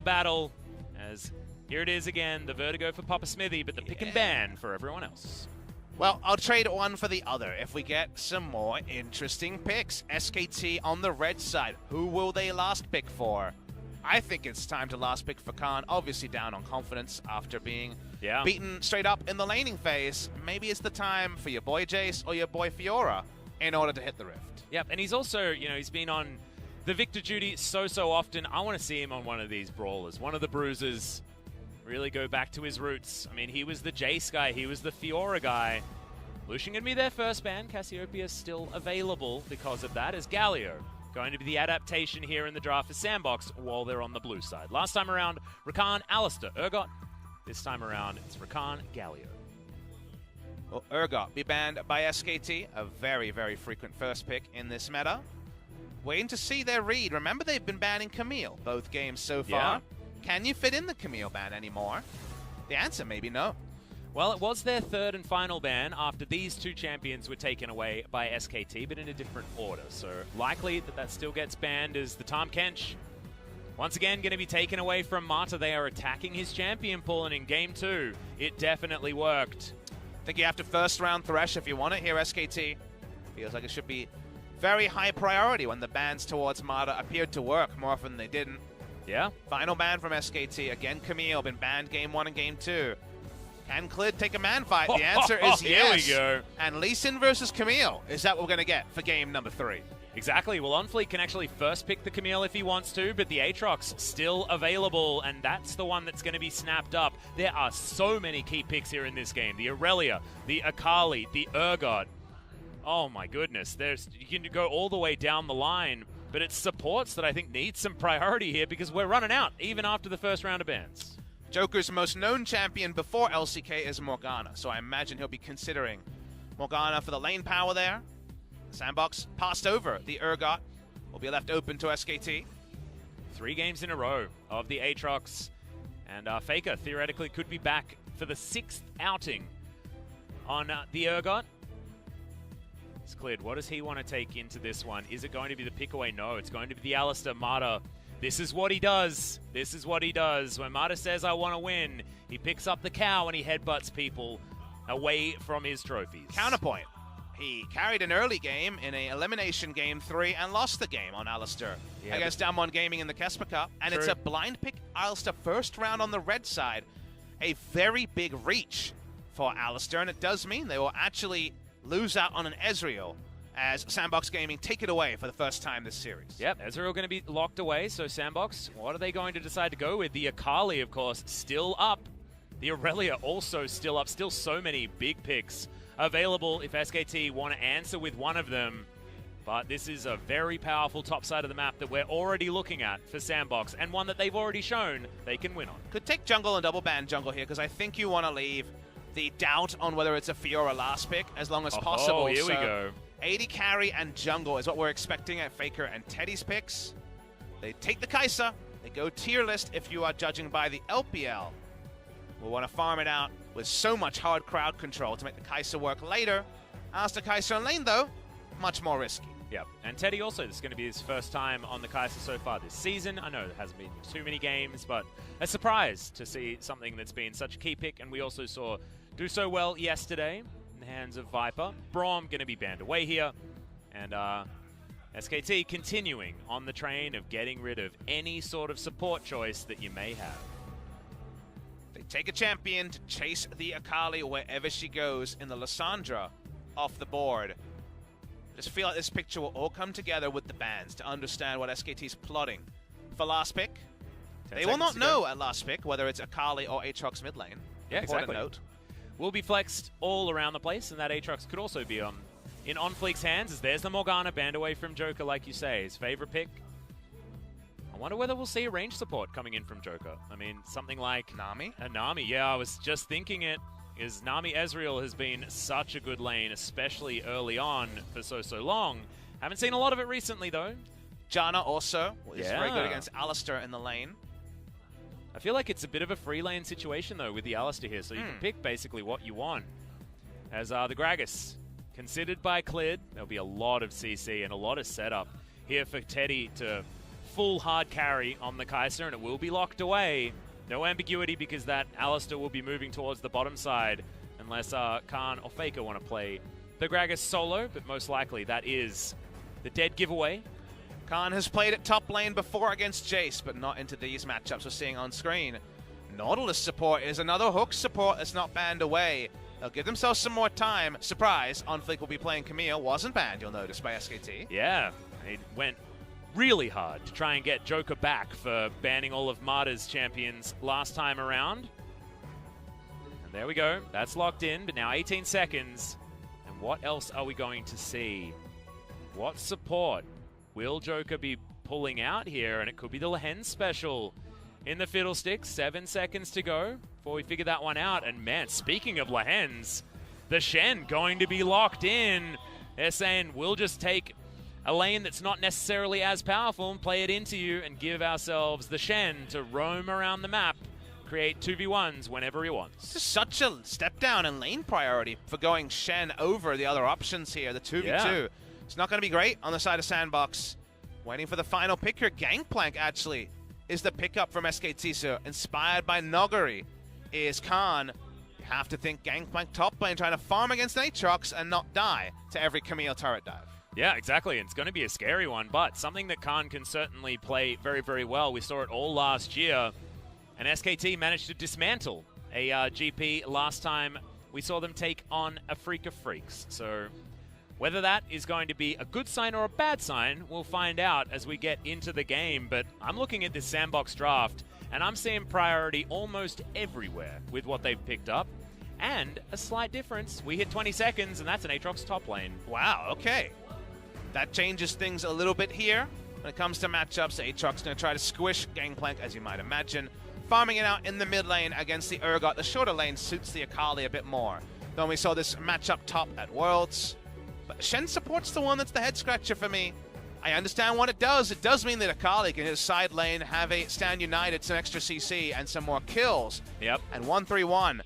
battle, as here it is again, the Vertigo for Papa Smithy, but the pick and ban for everyone else. Well, I'll trade one for the other if we get some more interesting picks. SKT on the red side, who will they last pick for? I think it's time to last pick for Khan, obviously down on confidence after being beaten straight up in the laning phase. Maybe it's the time for your boy Jace or your boy Fiora in order to hit the Rift. Yep, and he's also, you know, he's been on the Victor duty so often. I want to see him on one of these brawlers, one of the bruisers. Really go back to his roots. I mean, he was the Jace guy, he was the Fiora guy. Lucian gonna be their first ban. Cassiopeia still available because of that, as Galio going to be the adaptation here in the draft for SANDBOX while they're on the blue side. Last time around, Rakan, Alistair, Urgot. This time around, it's Rakan, Galio. Well, Urgot be banned by SKT, a very, very frequent first pick in this meta. Waiting to see their read. Remember, they've been banning Camille both games so far. Yeah. Can you fit in the Camille ban anymore? The answer may be no. Well, it was their third and final ban after these two champions were taken away by SKT, but in a different order. So likely that still gets banned as the Tahm Kench, once again, going to be taken away from Mata. They are attacking his champion pool, and in Game 2, it definitely worked. I think you have to first round Thresh if you want it here, SKT. Feels like it should be very high priority when the bans towards Mata appeared to work more often than they didn't. Yeah. Final ban from SKT. Again, Camille been banned Game 1 and Game 2. Can Clid take a man fight? The answer is yes. Here we go. And Lee Sin versus Camille. Is that what we're going to get for game number 3? Exactly. Well, OnFleek can actually first pick the Camille if he wants to, but the Aatrox still available, and that's the one that's going to be snapped up. There are so many key picks here in this game. The Aurelia, the Akali, the Urgot. Oh my goodness. You can go all the way down the line, but it's supports that I think need some priority here because we're running out even after the first round of bans. Joker's most known champion before LCK is Morgana, so I imagine he'll be considering Morgana for the lane power there. SANDBOX passed over the Urgot, will be left open to SKT. 3 games in a row of the Aatrox, and Faker theoretically could be back for the 6th outing on the Urgot. It's cleared. What does he want to take into this one? Is it going to be the pick away? No, it's going to be the Alistair. Mata. This is what he does. This is what he does. When Mata says, I want to win, he picks up the cow and he headbutts people away from his trophies. Counterpoint. He carried an early game in an elimination game 3 and lost the game on Alistair against Damwon Gaming in the Kesper Cup. And it's a blind pick Alistair first round on the red side. A very big reach for Alistair, and it does mean they will actually lose out on an Ezreal as SANDBOX Gaming take it away for the first time this series. Yep, Ezreal going to be locked away, so SANDBOX, what are they going to decide to go with? The Akali, of course, still up. The Aurelia also still up. Still so many big picks available if SKT want to answer with one of them. But this is a very powerful top side of the map that we're already looking at for SANDBOX, and one that they've already shown they can win on. Could take jungle and double ban jungle here, because I think you want to leave the doubt on whether it's a Fiora last pick as long as possible. Oh, here we go. 80 carry and jungle is what we're expecting at Faker and Teddy's picks. They take the Kai'Sa. They go tier list if you are judging by the LPL. We'll want to farm it out with so much hard crowd control to make the Kai'Sa work later. Alistair Kai'Sa in lane, though, much more risky. Yep, and Teddy also, this is going to be his first time on the Kai'Sa so far this season. I know there hasn't been too many games, but a surprise to see something that's been such a key pick, and we also saw do so well yesterday in the hands of Viper. Braum going to be banned away here, and SKT continuing on the train of getting rid of any sort of support choice that you may have. They take a champion to chase the Akali wherever she goes in the Lissandra off the board. I just feel like this picture will all come together with the bans to understand what SKT's plotting for last pick. They will not know at last pick whether it's Akali or Aatrox mid lane. Yeah, exactly. Note. Will be flexed all around the place, and that Aatrox could also be in OnFleek's hands, as there's the Morgana banned away from Joker, like you say, his favorite pick. I wonder whether we'll see a range support coming in from Joker. I mean, something like Nami? Nami, yeah, I was just thinking it. Is Nami Ezreal has been such a good lane, especially early on for so long. Haven't seen a lot of it recently, though. Janna also is very good against Alistair in the lane. I feel like it's a bit of a free lane situation, though, with the Alistair here, so you can pick basically what you want. As the Gragas, considered by Clid, there'll be a lot of CC and a lot of setup here for Teddy to full hard carry on the Kai'Sa, and it will be locked away. No ambiguity because that Alistar will be moving towards the bottom side unless Khan or Faker want to play the Gragas solo, but most likely that is the dead giveaway. Khan has played at top lane before against Jace, but not into these matchups we're seeing on screen. Nautilus support is another hook support that's not banned away. They'll give themselves some more time. Surprise, OnFleek will be playing Camille. Wasn't banned, you'll notice, by SKT. Yeah, it went really hard to try and get Joker back for banning all of Marta's champions last time around. And there we go. That's locked in, but now 18 seconds. And what else are we going to see? What support will Joker be pulling out here? And it could be the Lehen special in the Fiddlesticks. 7 seconds to go before we figure that one out. And man, speaking of Lehens, the Shen going to be locked in. They're saying we'll just take a lane that's not necessarily as powerful and play it into you and give ourselves the Shen to roam around the map, create 2v1s whenever he wants. This is such a step down in lane priority for going Shen over the other options here, the 2v2. Yeah. It's not going to be great on the side of SANDBOX. Waiting for the final pick here. Gangplank, actually, is the pickup from SKT. So inspired by Nogari is Khan. You have to think Gangplank top lane, trying to farm against Aatrox and not die to every Camille turret dive. Yeah, exactly. It's going to be a scary one, but something that Khan can certainly play very, very well. We saw it all last year, and SKT managed to dismantle a GP last time we saw them take on a Freak of Freaks. So whether that is going to be a good sign or a bad sign, we'll find out as we get into the game. But I'm looking at this SANDBOX draft, and I'm seeing priority almost everywhere with what they've picked up. And a slight difference. We hit 20 seconds, and that's an Aatrox top lane. Wow, okay. That changes things a little bit here. When it comes to matchups, Aatrox going to try to squish Gangplank, as you might imagine. Farming it out in the mid lane against the Urgot. The shorter lane suits the Akali a bit more. Then we saw this matchup top at Worlds. But Shen support's the one that's the head scratcher for me. I understand what it does. It does mean that Akali can his side lane have a stand united, some extra CC, and some more kills. Yep. And 1-3-1.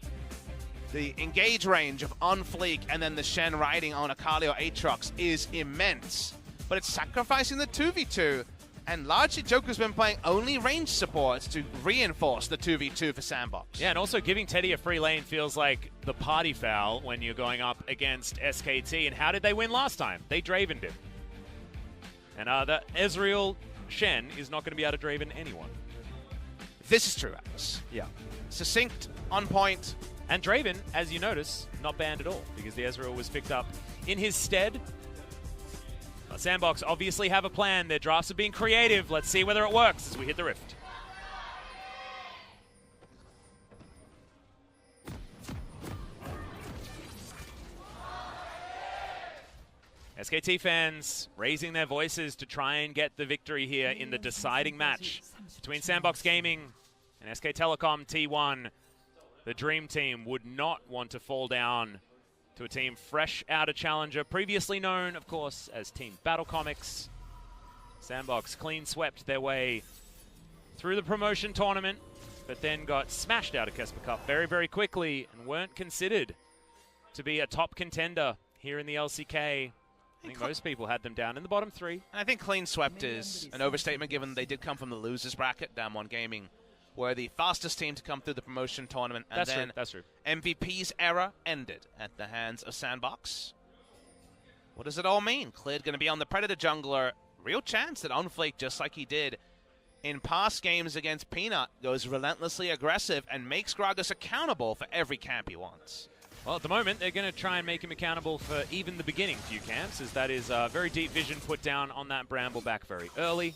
The engage range of OnFleek and then the Shen riding on Akali or Aatrox is immense. But it's sacrificing the 2v2, and largely Joker's been playing only range supports to reinforce the 2v2 for SANDBOX. Yeah, and also giving Teddy a free lane feels like the party foul when you're going up against SKT. And how did they win last time? They Dravened him. And the Ezreal Shen is not going to be able to Draven anyone. This is true, Atlas. Yeah. Succinct, on point. And Draven, as you notice, not banned at all because the Ezreal was picked up in his stead. SANDBOX obviously have a plan. Their drafts are being creative. Let's see whether it works as we hit the Rift. SKT fans raising their voices to try and get the victory here in the deciding match between SANDBOX Gaming and SK Telecom T1. The Dream Team would not want to fall down to a team fresh out of Challenger, previously known, of course, as Team Battle Comics. SANDBOX clean swept their way through the promotion tournament, but then got smashed out of Kesper Cup very, very quickly and weren't considered to be a top contender here in the LCK. I think most people had them down in the bottom three. And I think clean swept is an overstatement given they did come from the losers bracket. Damwon Gaming were the fastest team to come through the promotion tournament. And That's true. MVP's era ended at the hands of SANDBOX. What does it all mean? Cleared going to be on the Predator jungler. Real chance that OnFleek, just like he did in past games against Peanut, goes relentlessly aggressive and makes Gragas accountable for every camp he wants. Well, at the moment, they're going to try and make him accountable for even the beginning few camps, as that is very deep vision put down on that Bramble back very early.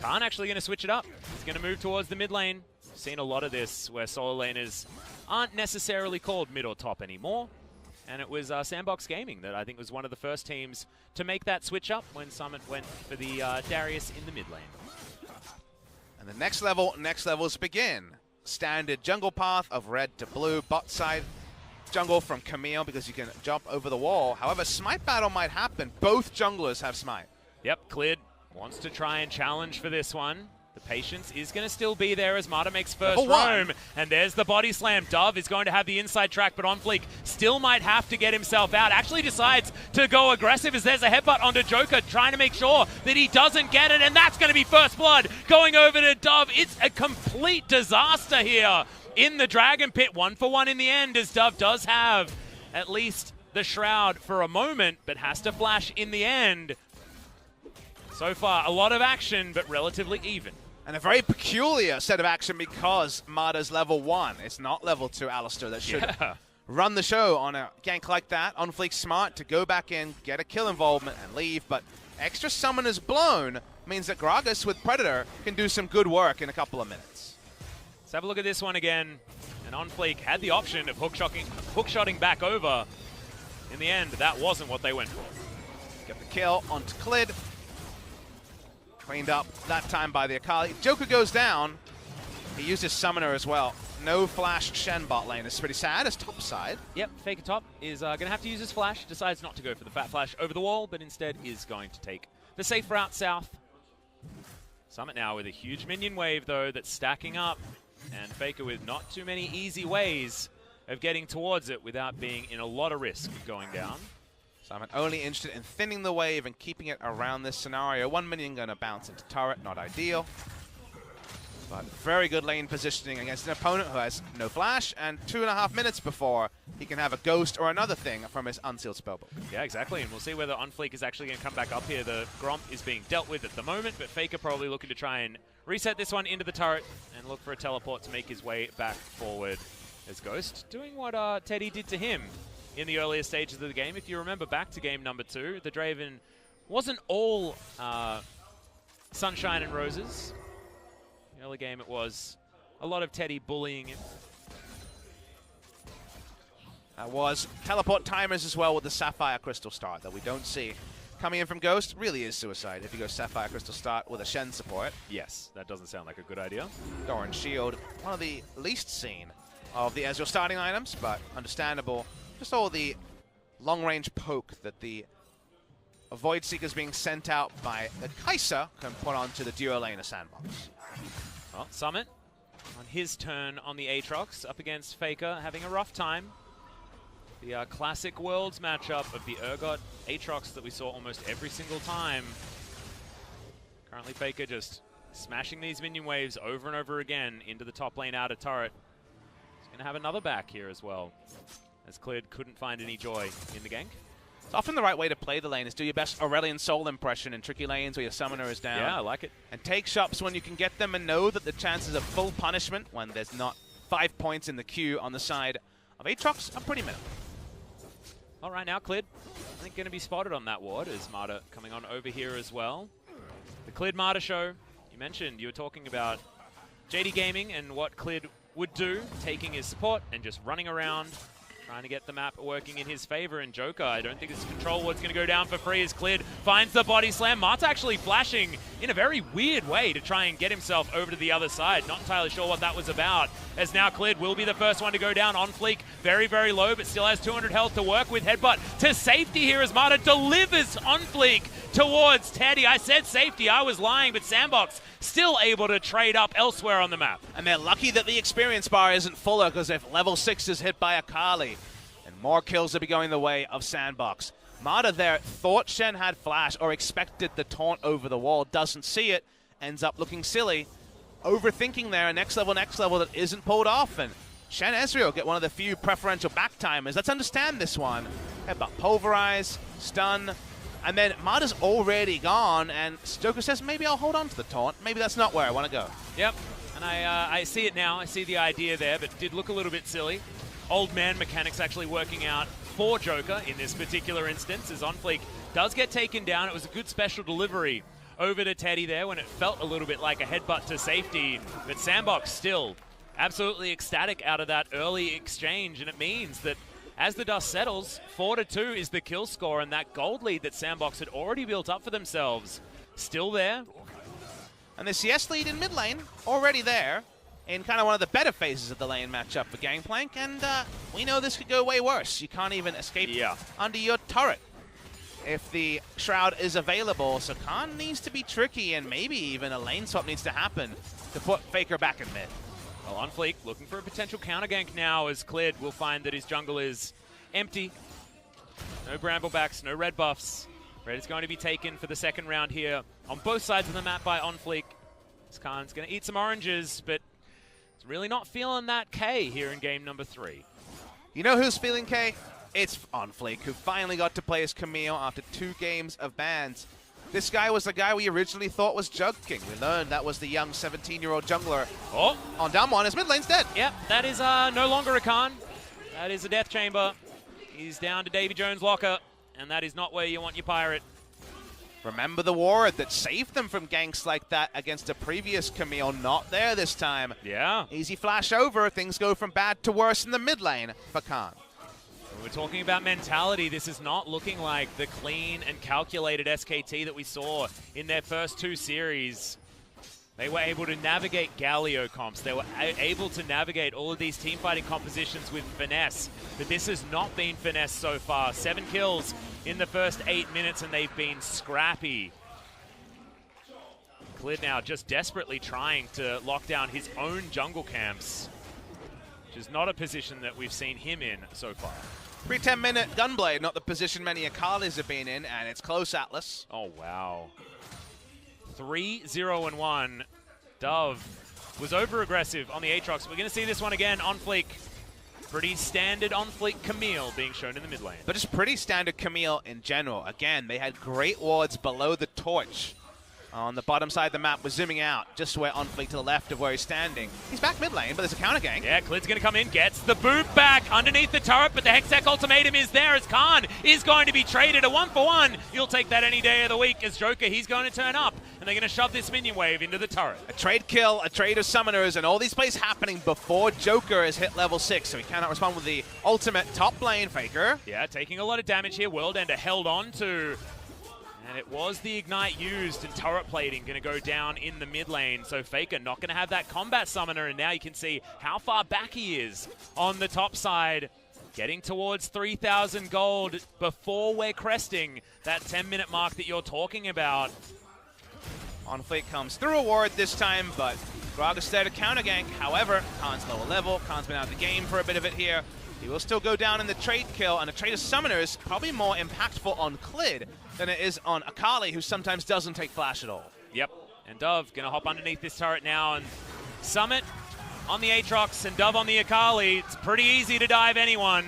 Khan actually going to switch it up. He's going to move towards the mid lane. We've seen a lot of this where solo laners aren't necessarily called mid or top anymore. And it was SANDBOX Gaming that I think was one of the first teams to make that switch up when Summit went for the Darius in the mid lane. And the next levels begin. Standard jungle path of red to blue, bot side jungle from Camille because you can jump over the wall. However, smite battle might happen. Both junglers have smite. Yep, cleared. Wants to try and challenge for this one. The patience is going to still be there as Marta makes first roam. And there's the body slam. Dove is going to have the inside track, but OnFleek still might have to get himself out. Actually decides to go aggressive as there's a headbutt onto Joker, trying to make sure that he doesn't get it, and that's going to be first blood going over to Dove. It's a complete disaster here in the Dragon Pit. 1 for 1 in the end, as Dove does have at least the Shroud for a moment, but has to flash in the end. So far, a lot of action, but relatively even. And a very peculiar set of action because Mada's level 1. It's not level 2 Alistair that should run the show on a gank like that. On Fleek smart to go back in, get a kill involvement, and leave. But extra summoners blown means that Gragas with Predator can do some good work in a couple of minutes. Let's have a look at this one again. And On Fleek had the option of hook-shotting back over. In the end, that wasn't what they went for. Get the kill onto Clid. Cleaned up that time by the Akali. Joker goes down. He used his summoner as well. No flash Shen bot lane. It's pretty sad. It's top side. Yep, Faker top is going to have to use his flash. Decides not to go for the fat flash over the wall, but instead is going to take the safe route south. Summit now with a huge minion wave, though, that's stacking up. And Faker with not too many easy ways of getting towards it without being in a lot of risk going down. Simon only interested in thinning the wave and keeping it around this scenario. 1 minion going to bounce into turret, not ideal. But very good lane positioning against an opponent who has no flash, and 2.5 minutes before he can have a ghost or another thing from his unsealed spellbook. Yeah, exactly, and we'll see whether On Fleek is actually going to come back up here. The Gromp is being dealt with at the moment, but Faker probably looking to try and reset this one into the turret and look for a teleport to make his way back forward. As Ghost doing what Teddy did to him in the earlier stages of the game. If you remember back to game number 2, the Draven wasn't all sunshine and roses. In the early game, it was a lot of Teddy bullying him. That was teleport timers as well with the Sapphire Crystal start that we don't see. Coming in from Ghost really is suicide if you go Sapphire Crystal start with a Shen support. Yes, that doesn't sound like a good idea. Doran Shield, one of the least seen of the Ezreal starting items, but understandable. Just all the long-range poke that the Void Seekers being sent out by the Kai'Sa can put onto the duo lane of SANDBOX. Well, Summit on his turn on the Aatrox up against Faker, having a rough time. The classic Worlds matchup of the Urgot Aatrox that we saw almost every single time. Currently Faker just smashing these minion waves over and over again into the top lane outer turret. He's going to have another back here as well, as Clid couldn't find any joy in the gank. It's often the right way to play the lane is do your best Aurelion Soul impression in tricky lanes where your summoner is down. Yeah, I like it. And take shots when you can get them and know that the chances of full punishment when there's not 5 points in the queue on the side of Aatrox are pretty minimal. All right, now Clid, I think going to be spotted on that ward as Marta coming on over here as well. The Clid Marta show, you mentioned, you were talking about JD Gaming and what Clid would do, taking his support and just running around, trying to get the map working in his favor. And Joker, I don't think this control ward's going to go down for free as Clid finds the body slam. Marta actually flashing in a very weird way to try and get himself over to the other side. Not entirely sure what that was about, as now Clid will be the first one to go down. On Fleek, very, very low, but still has 200 health to work with. Headbutt to safety here as Marta delivers On Fleek towards Teddy. I said safety, I was lying, but SANDBOX still able to trade up elsewhere on the map. And they're lucky that the experience bar isn't fuller, because if level 6 is hit by Akali, and more kills will be going the way of SANDBOX. Marta there thought Shen had flash or expected the taunt over the wall, doesn't see it, ends up looking silly. Overthinking there, next level that isn't pulled off, and Shen Ezreal get one of the few preferential back timers. Let's understand this one. Headbutt, pulverize, stun, and then Marta's already gone, and Stoker says, maybe I'll hold on to the taunt. Maybe that's not where I want to go. Yep, and I see it now. I see the idea there, but did look a little bit silly. Old man mechanics actually working out for Joker in this particular instance, as On Fleek does get taken down. It was a good special delivery over to Teddy there when it felt a little bit like a headbutt to safety, but SANDBOX still absolutely ecstatic out of that early exchange, and it means that as the dust settles, 4-2 is the kill score, and that gold lead that SANDBOX had already built up for themselves still there. And the CS lead in mid lane already there in kind of one of the better phases of the lane matchup for Gangplank, and we know this could go way worse. You can't even escape under your turret if the Shroud is available, so Khan needs to be tricky, and maybe even a lane swap needs to happen to put Faker back in mid. Well, On Fleek looking for a potential counter gank now, as Clid will find that his jungle is empty. No Bramblebacks, no red buffs. Red is going to be taken for the second round here on both sides of the map by OnFleek. Khan's going to eat some oranges, but it's really not feeling that K here in game number 3. You know who's feeling K? It's OnFleek, who finally got to play as Camille after 2 games of bans. This guy was the guy we originally thought was Jug King. We learned that was the young 17-year-old jungler. Oh! On down 1, his mid lane's dead. Yep, that is no longer a Khan. That is a Death Chamber. He's down to Davy Jones' locker, and that is not where you want your pirate. Remember the ward that saved them from ganks like that against a previous Camille? Not there this time. Yeah. Easy flash over. Things go from bad to worse in the mid lane for Khan. We're talking about mentality. This is not looking like the clean and calculated SKT that we saw in their first 2 series. They were able to navigate Galio comps. They were able to navigate all of these teamfighting compositions with finesse. But this has not been finesse so far. 7 kills in the first 8 minutes, and they've been scrappy. Clid now just desperately trying to lock down his own jungle camps, which is not a position that we've seen him in so far. Pre-10-minute Gunblade, not the position many Akalis have been in, and it's close, Atlas. Oh, wow. 3-0-1. Dove was over-aggressive on the Aatrox. We're going to see this one again on Fleek. Pretty standard on Fleek Camille being shown in the mid lane. But it's pretty standard Camille in general. Again, they had great wards below the torch. On the bottom side of the map, we're zooming out, just where OnFleek to the left of where he's standing. He's back mid lane, but there's a counter gank. Yeah, Clid's going to come in, gets the boot back underneath the turret, but the Hextech ultimatum is there as Khan is going to be traded. A 1-for-1. You'll take that any day of the week as Joker, he's going to turn up, and they're going to shove this minion wave into the turret. A trade kill, a trade of summoners, and all these plays happening before Joker has hit level 6, so he cannot respond with the ultimate top lane Faker. Yeah, taking a lot of damage here. World Ender held on to. And it was the Ignite used, and turret plating going to go down in the mid lane. So Faker not going to have that combat summoner, and now you can see how far back he is on the top side. Getting towards 3,000 gold before we're cresting that 10-minute mark that you're talking about. OnFleek comes through a ward this time, but Grog is there to counter gank. However, Khan's lower level. Khan's been out of the game for a bit of it here. He will still go down in the trade kill, and a trade of summoners probably more impactful on Clid than it is on Akali, who sometimes doesn't take flash at all. Yep, and Dove going to hop underneath this turret now, and Summit on the Aatrox and Dove on the Akali. It's pretty easy to dive anyone,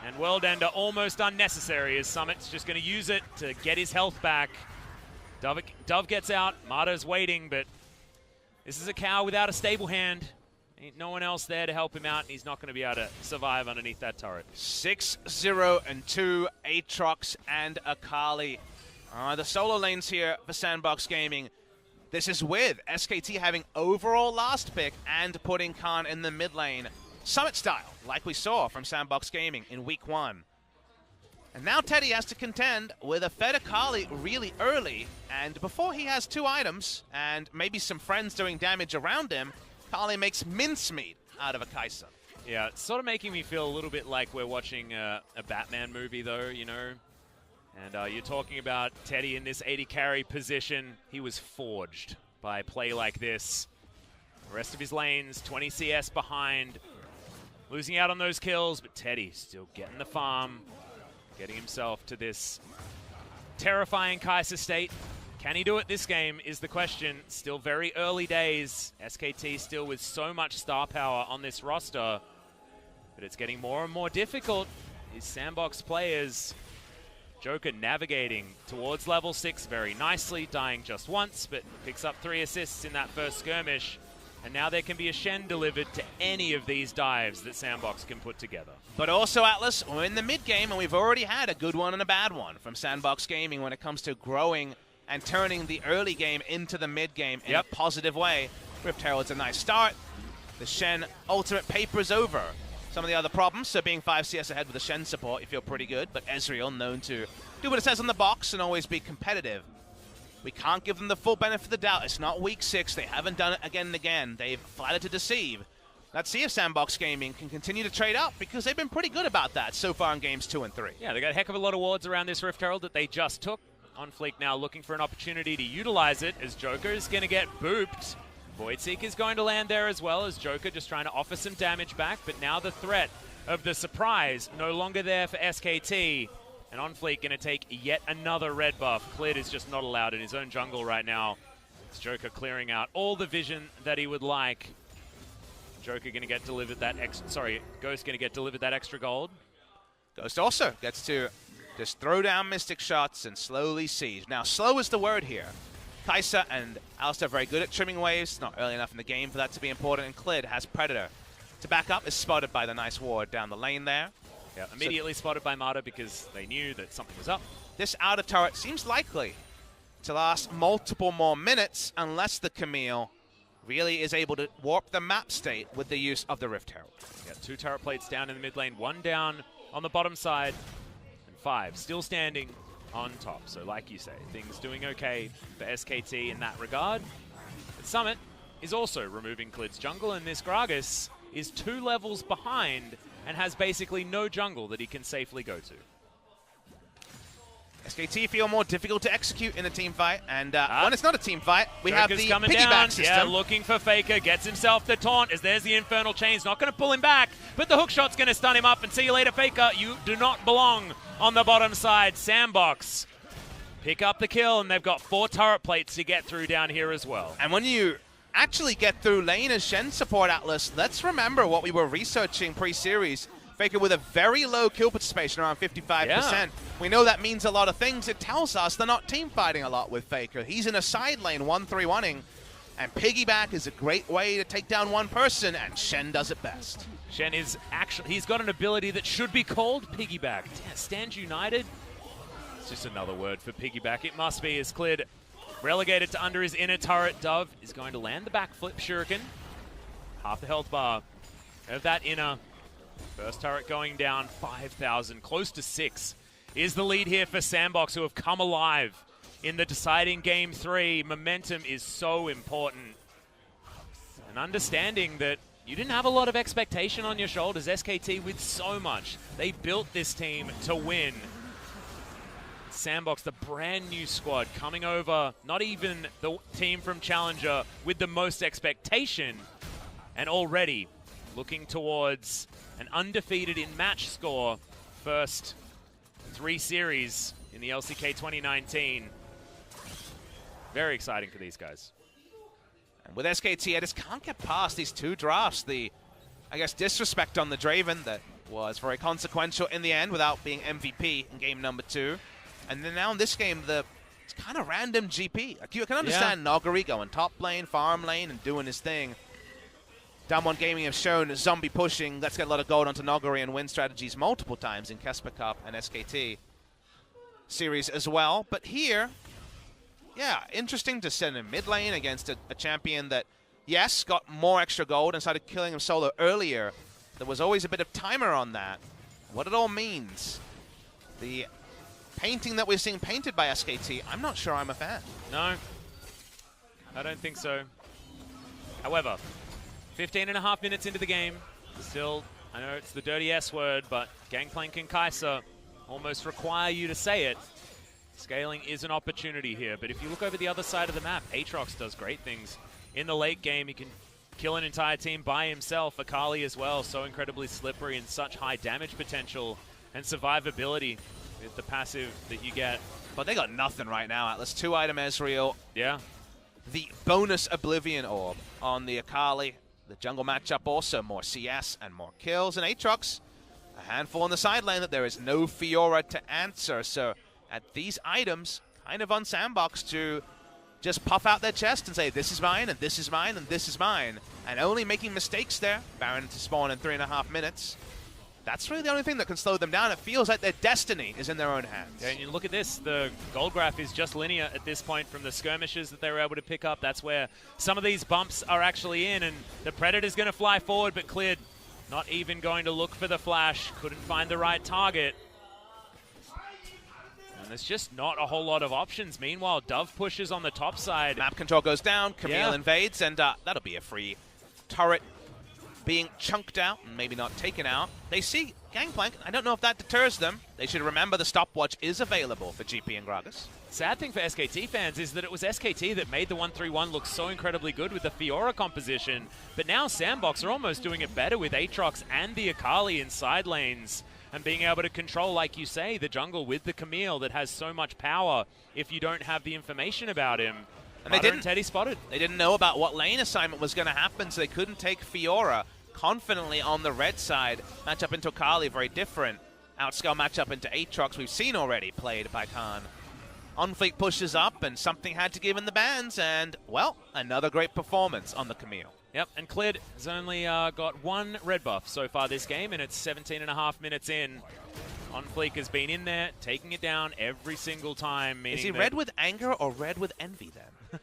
and World Ender almost unnecessary as Summit's just going to use it to get his health back. Dove gets out, Marta's waiting, but this is a cow without a stable hand. Ain't no one else there to help him out, and he's not going to be able to survive underneath that turret. 6-0-2, Aatrox and Akali. The solo lanes here for SANDBOX Gaming. This is with SKT having overall last pick and putting Khan in the mid lane. Summit style, like we saw from SANDBOX Gaming in week 1. And now Teddy has to contend with a fed Akali really early, and before he has 2 items and maybe some friends doing damage around him, Akali makes mincemeat out of a Kaisa. Yeah, it's sort of making me feel a little bit like we're watching a Batman movie, though, you know. And you're talking about Teddy in this 80 carry position. He was forged by play like this. The rest of his lanes, 20 CS behind, losing out on those kills, but Teddy still getting the farm, getting himself to this terrifying Kaisa state. Can he do it this game is the question. Still very early days. SKT still with so much star power on this roster. But it's getting more and more difficult. These SANDBOX players. Joker navigating towards level 6 very nicely, dying just once, but picks up 3 assists in that first skirmish. And now there can be a Shen delivered to any of these dives that SANDBOX can put together. But also, Atlas, we're in the mid-game, and we've already had a good one and a bad one from SANDBOX Gaming when it comes to growing and turning the early game into the mid game in a positive way. Rift Herald's a nice start. The Shen ultimate papers over some of the other problems, so being 5 CS ahead with the Shen support, you feel pretty good, but Ezreal known to do what it says on the box and always be competitive. We can't give them the full benefit of the doubt. It's not week 6. They haven't done it again and again. They've flattered to deceive. Let's see if SANDBOX Gaming can continue to trade up, because they've been pretty good about that so far in games 2 and 3. Yeah, they got a heck of a lot of wards around this Rift Herald that they just took. OnFleek now looking for an opportunity to utilize it as Joker is going to get booped. Voidseeker is going to land there as well as Joker just trying to offer some damage back, but now the threat of the surprise no longer there for SKT. And On Fleet going to take yet another red buff. Clid is just not allowed in his own jungle right now. It's Joker clearing out all the vision that he would like. Joker going to get delivered that Ghost going to get delivered that extra gold. Ghost also gets to just throw down Mystic shots and slowly siege. Now, slow is the word here. Kai'Sa and Alistar very good at trimming waves. Not early enough in the game for that to be important. And Clid has Predator to back up. Is spotted by the nice ward down the lane there. Yeah, immediately spotted by Mata because they knew that something was up. This outer turret seems likely to last multiple more minutes unless the Camille really is able to warp the map state with the use of the Rift Herald. Yeah, 2 turret plates down in the mid lane, 1 down on the bottom side, and 5 still standing on top. So like you say, things doing okay for SKT in that regard. But Summit is also removing Clid's jungle, and this Gragas is 2 levels behind and has basically no jungle that he can safely go to. SKT feel more difficult to execute in a team fight, and when it's not a team fight, we have the coming piggyback down. system. Yeah, looking for Faker, gets himself the taunt as there's the Infernal Chains. Not going to pull him back, but the hook shot's going to stun him up, and see you later, Faker. You do not belong on the bottom side. SANDBOX pick up the kill, and they've got 4 turret plates to get through down here as well. And when you actually get through lane as Shen support Atlas, let's remember what we were researching pre-series. Faker with a very low kill participation, around 55%. Yeah. We know that means a lot of things. It tells us they're not team fighting a lot with Faker. He's in a side lane, 1-3-1-ing, and piggyback is a great way to take down one person, and Shen does it best. Shen is actually, he's got an ability that should be called piggyback. Yeah, Stand United. It's just another word for piggyback. It must be, as Clid relegated to under his inner turret. Dove is going to land the backflip shuriken. Half the health bar of that inner. First turret going down, 5,000, close to 6 is the lead here for SANDBOX, who have come alive in the deciding Game 3. Momentum is so important. And understanding that you didn't have a lot of expectation on your shoulders, SKT with so much. They built this team to win. SANDBOX, the brand new squad, coming over, not even the team from Challenger with the most expectation, and already looking towards an undefeated in match score first 3 series in the LCK 2019. Very exciting for these guys. And with SKT, I just can't get past these 2 drafts. The, I guess, disrespect on the Draven that was very consequential in the end without being MVP in game number 2. And then now in this game, it's kind of random GP. Like, you can understand Nogari going top lane, farm lane, and doing his thing. W2D2 Gaming have shown zombie pushing. Let's get a lot of gold onto Nogari and win strategies multiple times in Kesper Cup and SKT series as well. But here, yeah, interesting to send in mid lane against a champion that, yes, got more extra gold and started killing him solo earlier. There was always a bit of timer on that. What it all means. The painting that we're seeing painted by SKT, I'm not sure I'm a fan. No, I don't think so. However, 15.5 minutes into the game. Still, I know it's the dirty S word, but Gangplank and Kai'Sa almost require you to say it. Scaling is an opportunity here, but if you look over the other side of the map, Aatrox does great things. In the late game, he can kill an entire team by himself. Akali as well, so incredibly slippery and such high damage potential and survivability with the passive that you get. But they got nothing right now, Atlas. 2-item Ezreal. Yeah. The bonus Oblivion Orb on the Akali. The jungle matchup also more CS and more kills. And Aatrox, a handful on the side lane that there is no Fiora to answer. So at these items, kind of on SANDBOX to just puff out their chest and say, this is mine, and this is mine, and this is mine. And only making mistakes there. Baron to spawn in 3.5 minutes. That's really the only thing that can slow them down. It feels like their destiny is in their own hands. Yeah, and you look at this, the gold graph is just linear at this point from the skirmishes that they were able to pick up. That's where some of these bumps are actually in, and the Predator's going to fly forward, but Clid not even going to look for the flash. Couldn't find the right target. And there's just not a whole lot of options. Meanwhile, Dove pushes on the top side. Map control goes down, Camille invades, and that'll be a free turret being chunked out and maybe not taken out. They see Gangplank. I don't know if that deters them. They should remember the stopwatch is available for GP and Gragas. Sad thing for SKT fans is that it was SKT that made the 1-3-1 look so incredibly good with the Fiora composition, but now SANDBOX are almost doing it better with Aatrox and the Akali in side lanes. and being able to control, like you say, the jungle with the Camille that has so much power if you don't have the information about him. And they didn't. Teddy spotted. They didn't know about what lane assignment was going to happen, so they couldn't take Fiora confidently on the red side. Matchup into Akali, very different. Outscale matchup into Aatrox, we've seen already played by Khan. OnFleek pushes up, and something had to give in the bans, and, well, another great performance on the Camille. Yep, and Clid has only got one red buff so far this game, and it's 17.5 minutes in. OnFleek has been in there, taking it down every single time. Is he red with anger or red with envy, then?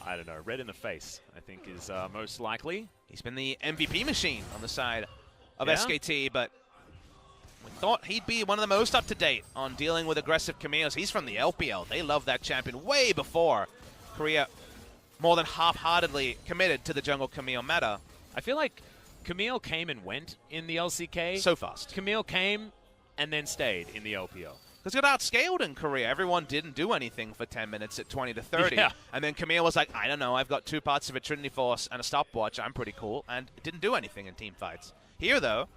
I don't know. Red in the face, I think, is most likely. He's been the MVP machine on the side of SKT, but we thought he'd be one of the most up-to-date on dealing with aggressive Camille's. He's from the LPL. They love that champion way before Korea more than half-heartedly committed to the jungle Camille meta. I feel like Camille came and went in the LCK. So fast. Camille came and then stayed in the LPL. Because it got outscaled in Korea. Everyone didn't do anything for 10 minutes at 20 to 30. Yeah. And then Camille was like, I don't know, I've got 2 parts of a Trinity Force and a stopwatch. I'm pretty cool. And it didn't do anything in team fights. Here, though,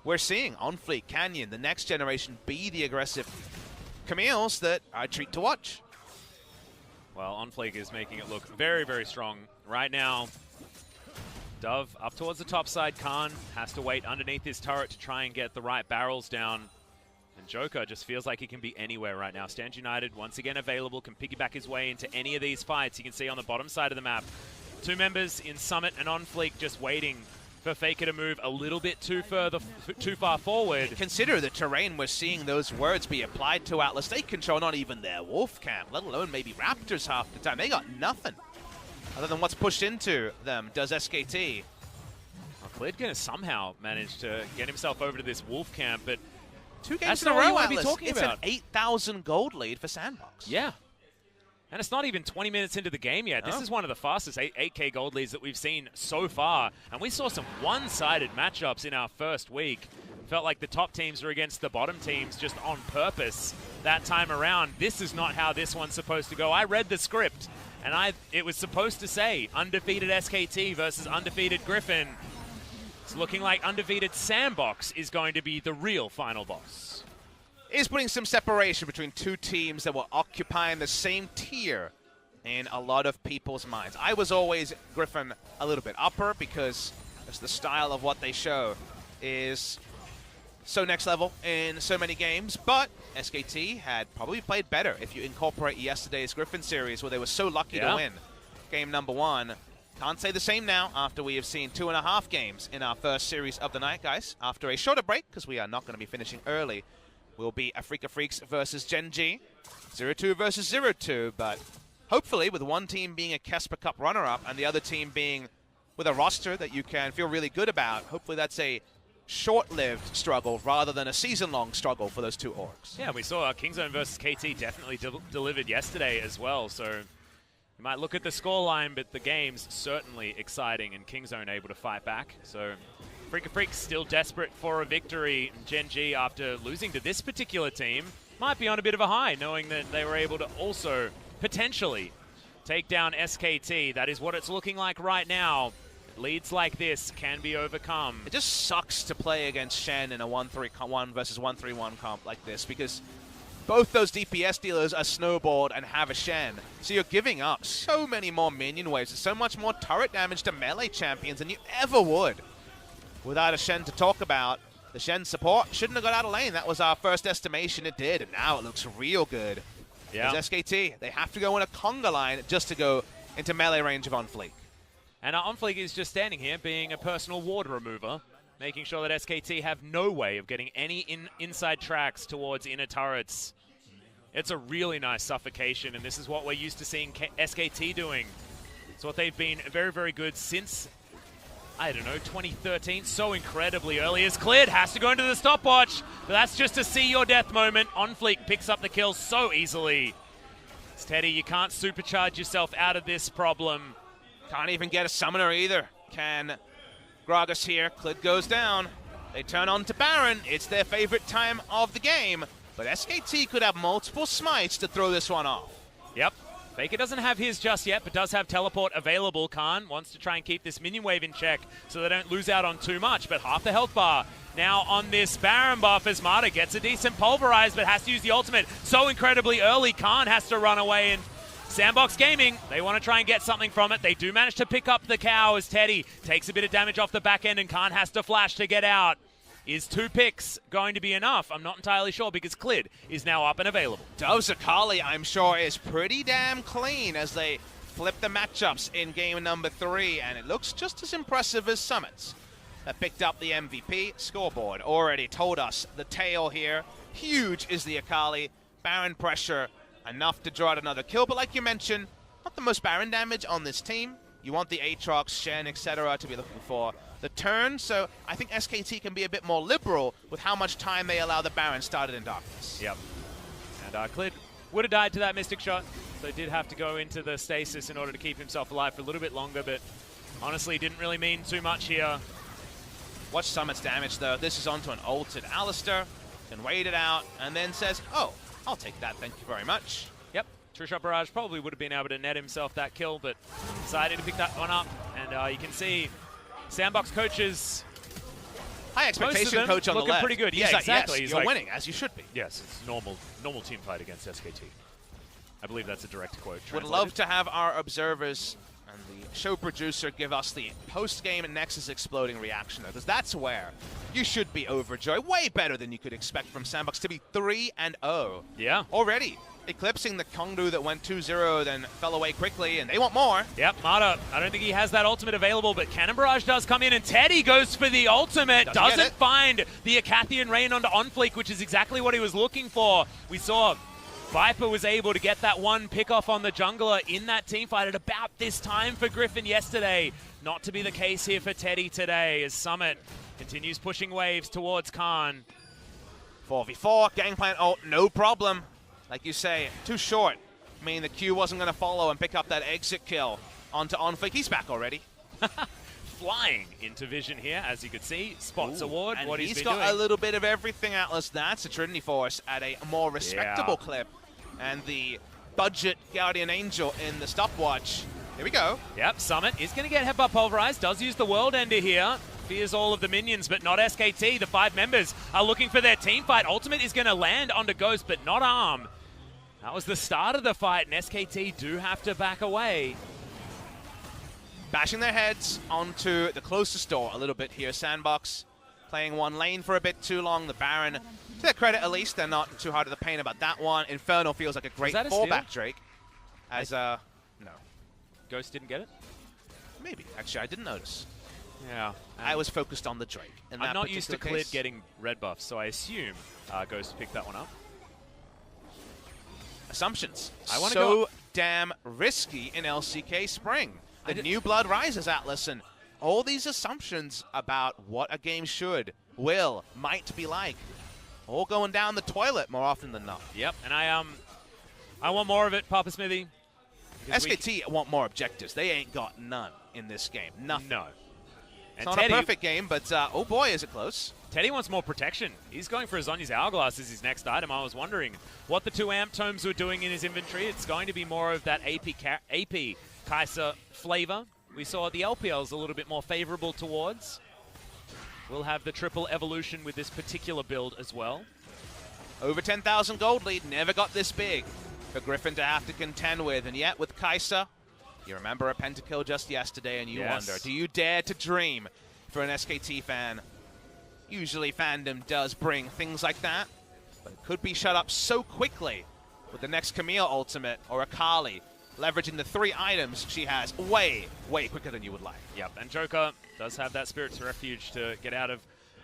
we're seeing OnFleek, Canyon, the next generation be the aggressive Camille's that are a treat to watch. Well, OnFleek is making it look very, very strong right now. Dove up towards the top side. Khan has to wait underneath his turret to try and get the right barrels down. And Joker just feels like he can be anywhere right now. Stand United, once again available, can piggyback his way into any of these fights. You can see on the bottom side of the map, 2 members in Summit and OnFleek just waiting for Faker to move a little bit too far forward. Consider the terrain we're seeing those words be applied to Atlas. They control not even their wolf camp, let alone maybe Raptors half the time. They got nothing other than what's pushed into them, does SKT. Well, Clid gonna somehow manage to get himself over to this wolf camp, but 2 games that's in a not what row, you want to be Atlas. talking It's about. an 8,000 gold lead for SANDBOX. Yeah. And it's not even 20 minutes into the game yet. This is one of the fastest 8K gold leads that we've seen so far. And we saw some one-sided matchups in our first week. Felt like the top teams were against the bottom teams just on purpose that time around. This is not how this one's supposed to go. I read the script, and it was supposed to say undefeated SKT versus undefeated Griffin. It's looking like undefeated SANDBOX is going to be the real final boss. Is putting some separation between 2 teams that were occupying the same tier in a lot of people's minds. I was always Griffin a little bit upper because just the style of what they show is so next level in so many games, but SKT had probably played better if you incorporate yesterday's Griffin series where they were so lucky to win game number 1. Can't say the same now after we have seen 2.5 games in our first series of the night, guys. After a shorter break, because we are not going to be finishing early, will be Africa Freaks versus Gen G, 0-2 versus 0-2, but hopefully with one team being a Casper Cup runner-up and the other team being with a roster that you can feel really good about, hopefully that's a short-lived struggle rather than a season-long struggle for those 2 orgs. Yeah, we saw Kingzone versus KT definitely delivered yesterday as well, so you might look at the scoreline, but the game's certainly exciting and Kingzone able to fight back, so Africa Freaks still desperate for a victory. Gen G, after losing to this particular team, might be on a bit of a high, knowing that they were able to also potentially take down SKT. That is what it's looking like right now. Leads like this can be overcome. It just sucks to play against Shen in a 1-3-1 versus 1-3-1 comp like this because both those DPS dealers are snowballed and have a Shen. So you're giving up so many more minion waves and so much more turret damage to melee champions than you ever would. Without a Shen to talk about, the Shen support shouldn't have got out of lane. That was our first estimation. It did, and now it looks real good. Yeah. As SKT, they have to go in a conga line just to go into melee range of OnFleek. And OnFleek is just standing here being a personal ward remover, making sure that SKT have no way of getting any inside tracks towards inner turrets. It's a really nice suffocation, and this is what we're used to seeing SKT doing. It's what they've been very, very good since, I don't know, 2013, so incredibly early. As Clid has to go into the stopwatch, but that's just a see your death moment. OnFleek picks up the kill so easily. It's Teddy, you can't supercharge yourself out of this problem. Can't even get a summoner either. Can Gragas here. Clid goes down. They turn on to Baron. It's their favorite time of the game, but SKT could have multiple smites to throw this one off. Yep. Faker doesn't have his just yet, but does have teleport available. Khan wants to try and keep this minion wave in check so they don't lose out on too much, but half the health bar now on this Baron buff as Mata gets a decent pulverize, but has to use the ultimate so incredibly early. Khan has to run away, and SANDBOX Gaming, they want to try and get something from it. They do manage to pick up the cow as Teddy takes a bit of damage off the back end, and Khan has to flash to get out. Is 2 picks going to be enough? I'm not entirely sure because Clid is now up and available. Dove's Akali, I'm sure, is pretty damn clean as they flip the matchups in game number 3, and it looks just as impressive as Summits that picked up the MVP. Scoreboard already told us the tail here. Huge is the Akali. Baron pressure, enough to draw out another kill, but like you mentioned, not the most Baron damage on this team. You want the Aatrox, Shen, etc. to be looking for the turn, so I think SKT can be a bit more liberal with how much time they allow the Baron started in darkness. Yep. And Clid would have died to that Mystic Shot, so did have to go into the stasis in order to keep himself alive for a little bit longer, but honestly didn't really mean too much here. Watch Summit's damage, though. This is onto an ulted Alistar, can wait it out, and then says, oh, I'll take that, thank you very much. Yep. True Shot Barrage probably would have been able to net himself that kill, but decided to pick that one up, and you can see SANDBOX coaches, high expectation coach on the left. Pretty good. He's Yeah, exactly. Yes, you're winning, as you should be. Yes, it's normal team fight against SKT. I believe that's a direct quote. Would love to have our observers and the show producer give us the post-game Nexus exploding reaction, though, because that's where you should be overjoyed. Way better than you could expect from SANDBOX to be 3-0. Yeah. Already. Eclipsing the Kongdu that went 2-0, then fell away quickly, and they want more. Yep, Mata, I don't think he has that ultimate available, but Cannon Barrage does come in, and Teddy goes for the ultimate. Doesn't find the Acathian Rain onto OnFleek, which is exactly what he was looking for. We saw Viper was able to get that one pick-off on the jungler in that teamfight at about this time for Griffin yesterday. Not to be the case here for Teddy today, as Summit continues pushing waves towards Khan. 4v4, Gangplank ult, no problem. Like you say, too short. I mean, the Q wasn't going to follow and pick up that exit kill onto OnFleek. He's back already. Flying into vision here, as you could see. Spots award, and what he's been got doing. a little bit of everything, Atlas. That's a Trinity Force at a more respectable clip. And the budget Guardian Angel in the stopwatch. Here we go. Yep, Summit is going to get headbutt pulverized. Does use the World Ender here. Fears all of the minions, but not SKT. The 5 members are looking for their team fight. Ultimate is going to land onto Ghost, but not Arm. That was the start of the fight, and SKT do have to back away. Bashing their heads onto the closest door a little bit here. SANDBOX playing one lane for a bit too long. The Baron, to their credit at least, they're not too hard of the pain about that one. Inferno feels like a great fallback Drake. As, no. Ghost didn't get it? Maybe. Actually, I didn't notice. Yeah. I was focused on the Drake. I'm not used to Clid getting red buffs, so I assume Ghost picked that one up. Assumptions. I want to so damn risky in LCK Spring. The new blood rises, Atlas, and all these assumptions about what a game should, will, might be like, all going down the toilet more often than not. Yep, and I want more of it, Papa Smithy. SKT want more objectives. They ain't got none in this game. Nothing. No. It's not a perfect game, but oh boy, is it close. Teddy wants more protection. He's going for Azonya's Hourglass as his next item. I was wondering what the 2 amp tomes were doing in his inventory. It's going to be more of that AP Kai'Sa flavor. We saw the LPL's a little bit more favorable towards. We'll have the triple evolution with this particular build as well. Over 10,000 gold lead, never got this big for Griffin to have to contend with. And yet with Kai'Sa, you remember a pentakill just yesterday and you wonder, do you dare to dream for an SKT fan? Usually fandom does bring things like that, but it could be shut up so quickly with the next Camille ultimate or Akali, leveraging the 3 items she has way, way quicker than you would like. Yep, and Joker does have that Spirit's Refuge to get out of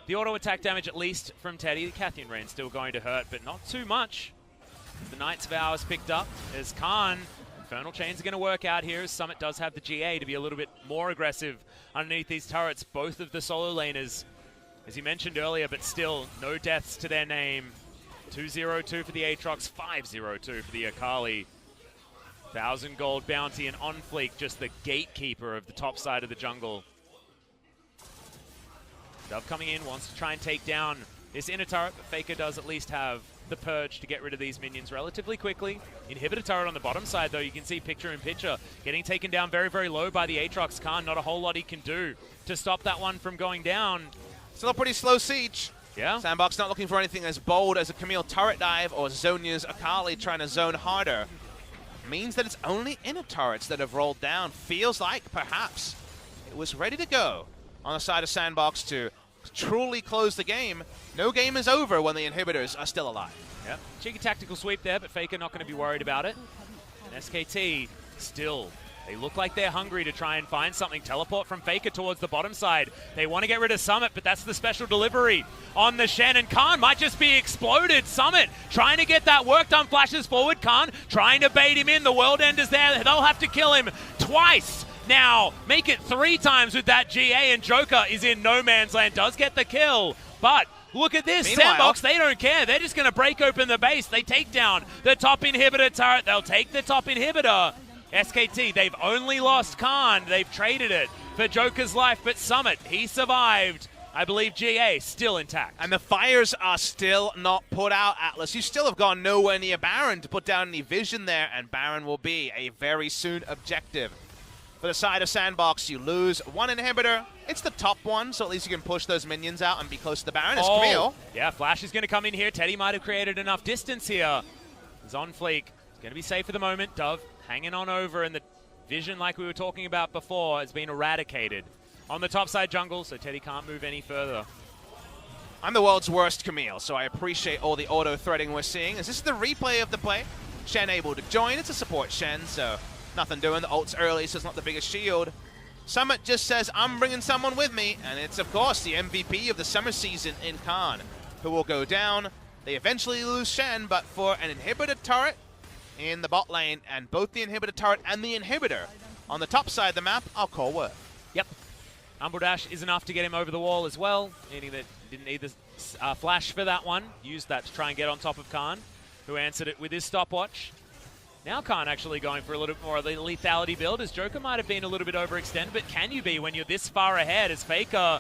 the auto attack damage, at least from Teddy. The Cathian Rain's still going to hurt, but not too much. The Knight's Vow is picked up as Khan. Infernal Chains are going to work out here. Summit does have the GA to be a little bit more aggressive underneath these turrets. Both of the solo laners, as you mentioned earlier, but still no deaths to their name. 2-0-2 for the Aatrox, 5-0-2 for the Akali. 1,000 gold bounty and OnFleek, just the gatekeeper of the top side of the jungle. Dove coming in, wants to try and take down this inner turret, but Faker does at least have the Purge to get rid of these minions relatively quickly. Inhibitor turret on the bottom side, though, you can see picture-in-picture getting taken down very, very low by the Aatrox. Khan, not a whole lot he can do to stop that one from going down. Still a pretty slow siege. Yeah. SANDBOX not looking for anything as bold as a Camille turret dive or Zhonya's Akali trying to zone harder. Means that it's only inner turrets that have rolled down. Feels like perhaps it was ready to go on the side of SANDBOX to truly close the game. No game is over when the inhibitors are still alive. Yep. Cheeky tactical sweep there, but Faker not going to be worried about it. And SKT still, they look like they're hungry to try and find something. Teleport from Faker towards the bottom side. They want to get rid of Summit, but that's the special delivery on the Shen. And Khan might just be exploded. Summit trying to get that work done. Flashes forward. Khan trying to bait him in. The World Ender's there. They'll have to kill him twice. Now, make it 3 times with that GA, and Joker is in no man's land. Does get the kill, but look at this. SANDBOX, they don't care. They're just going to break open the base. They take down the top inhibitor turret. They'll take the top inhibitor. SKT, they've only lost Khan. They've traded it for Joker's life, but Summit, he survived. I believe GA still intact. And the fires are still not put out, Atlas. You still have gone nowhere near Baron to put down any vision there, and Baron will be a very soon objective. For the side of SANDBOX, you lose 1 inhibitor. It's the top one, so at least you can push those minions out and be close to the Baron. It's Camille. Yeah, Flash is going to come in here. Teddy might have created enough distance here. He's on fleek. He's going to be safe for the moment. Dove hanging on over, and the vision, like we were talking about before, has been eradicated on the top side jungle, so Teddy can't move any further. I'm the world's worst Camille, so I appreciate all the auto-threading we're seeing. Is this the replay of the play? Shen able to join. It's a support Shen, so nothing doing. The ult's early, so it's not the biggest shield. Summit just says, I'm bringing someone with me, and it's, of course, the MVP of the summer season in Khan, who will go down. They eventually lose Shen, but for an inhibitor turret in the bot lane, and both the inhibitor turret and the inhibitor on the top side of the map, I'll call worth. Yep. Umbral Dash is enough to get him over the wall as well, meaning that didn't need the flash for that one. Used that to try and get on top of Khan, who answered it with his stopwatch. Now Khan actually going for a little bit more of the lethality build, as Joker might have been a little bit overextended, but can you be when you're this far ahead as Faker?